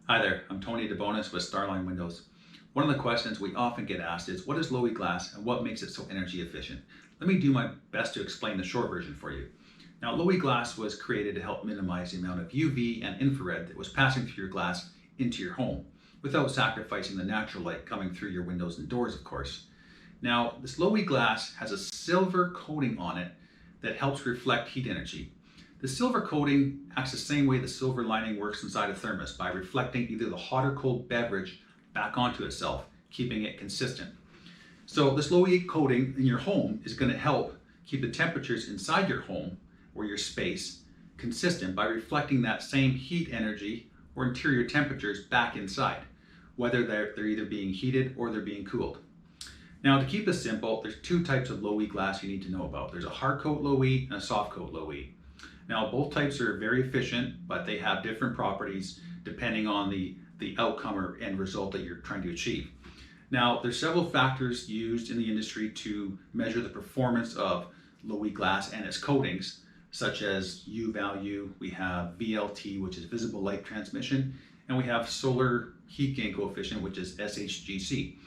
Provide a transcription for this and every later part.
Hi there, I'm Tony DeBonis with Starline Windows. One of the questions we often get asked is, what is low E glass and what makes it so energy efficient? Let me do my best to explain the short version for you. Now, low E glass was created to help minimize the amount of UV and infrared that was passing through your glass into your home, without sacrificing the natural light coming through your windows and doors, of course. Now, this low E glass has a silver coating on it that helps reflect heat energy. The silver coating acts the same way the silver lining works inside a thermos, by reflecting either the hot or cold beverage back onto itself, keeping it consistent. So this low E coating in your home is going to help keep the temperatures inside your home or your space consistent by reflecting that same heat energy or interior temperatures back inside, whether they're either being heated or they're being cooled. Now, to keep this simple, there's two types of low E glass you need to know about. There's a hard coat low E and a soft coat low E. Now, both types are very efficient, but they have different properties depending on the outcome or end result that you're trying to achieve. Now, there's several factors used in the industry to measure the performance of low E glass and its coatings, such as U value. We have VLT, which is visible light transmission, and we have solar heat gain coefficient, which is SHGC.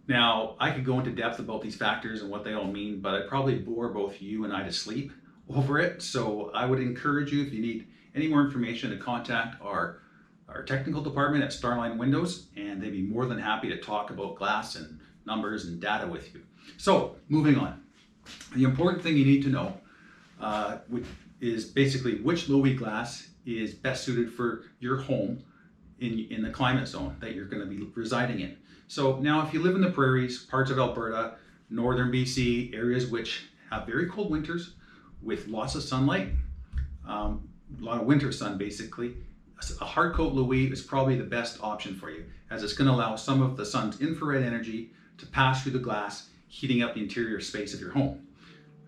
Now, I could go into depth about these factors and what they all mean, but I'd probably bore both you and I to sleep over it. So I would encourage you, if you need any more information, to contact our technical department at Starline Windows, and they'd be more than happy to talk about glass and numbers and data with you. So moving on, the important thing you need to know is basically which low E glass is best suited for your home in the climate zone that you're going to be residing in. So now, if you live in the prairies, parts of Alberta, northern BC, areas which have very cold winters with lots of sunlight, a lot of winter sun basically, a hard coat low E is probably the best option for you, as it's going to allow some of the sun's infrared energy to pass through the glass, heating up the interior space of your home.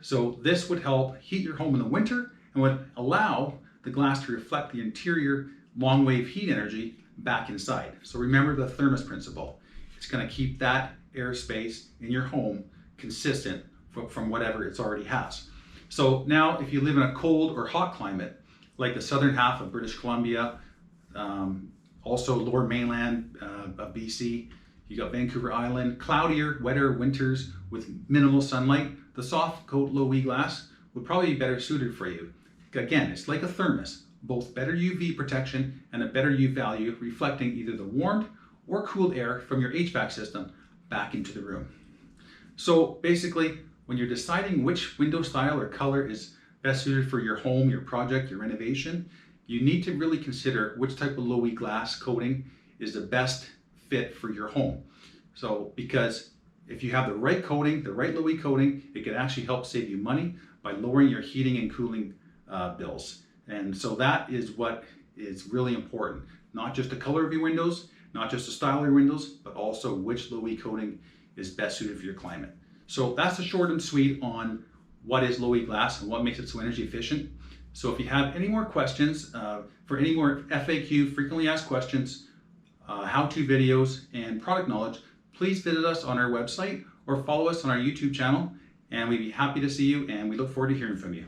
So this would help heat your home in the winter and would allow the glass to reflect the interior long wave heat energy back inside. So remember the thermos principle. It's going to keep that airspace in your home consistent from whatever it already has. So now, if you live in a cold or hot climate, like the southern half of British Columbia, also lower mainland of BC, you got Vancouver Island, cloudier, wetter winters with minimal sunlight, the soft coat low E glass would probably be better suited for you. Again, it's like a thermos, both better UV protection and a better U value, reflecting either the warmed or cooled air from your HVAC system back into the room. So basically, when you're deciding which window style or color is best suited for your home, your project, your renovation, you need to really consider which type of low E glass coating is the best fit for your home. So, because if you have the right coating, the right low E coating, it can actually help save you money by lowering your heating and cooling bills. And so that is what is really important. Not just the color of your windows, not just the style of your windows, but also which low E coating is best suited for your climate. So that's the short and sweet on what is low E glass and what makes it so energy efficient. So if you have any more questions, for any more FAQ, frequently asked questions, how-to videos, and product knowledge, please visit us on our website or follow us on our YouTube channel, and we'd be happy to see you, and we look forward to hearing from you.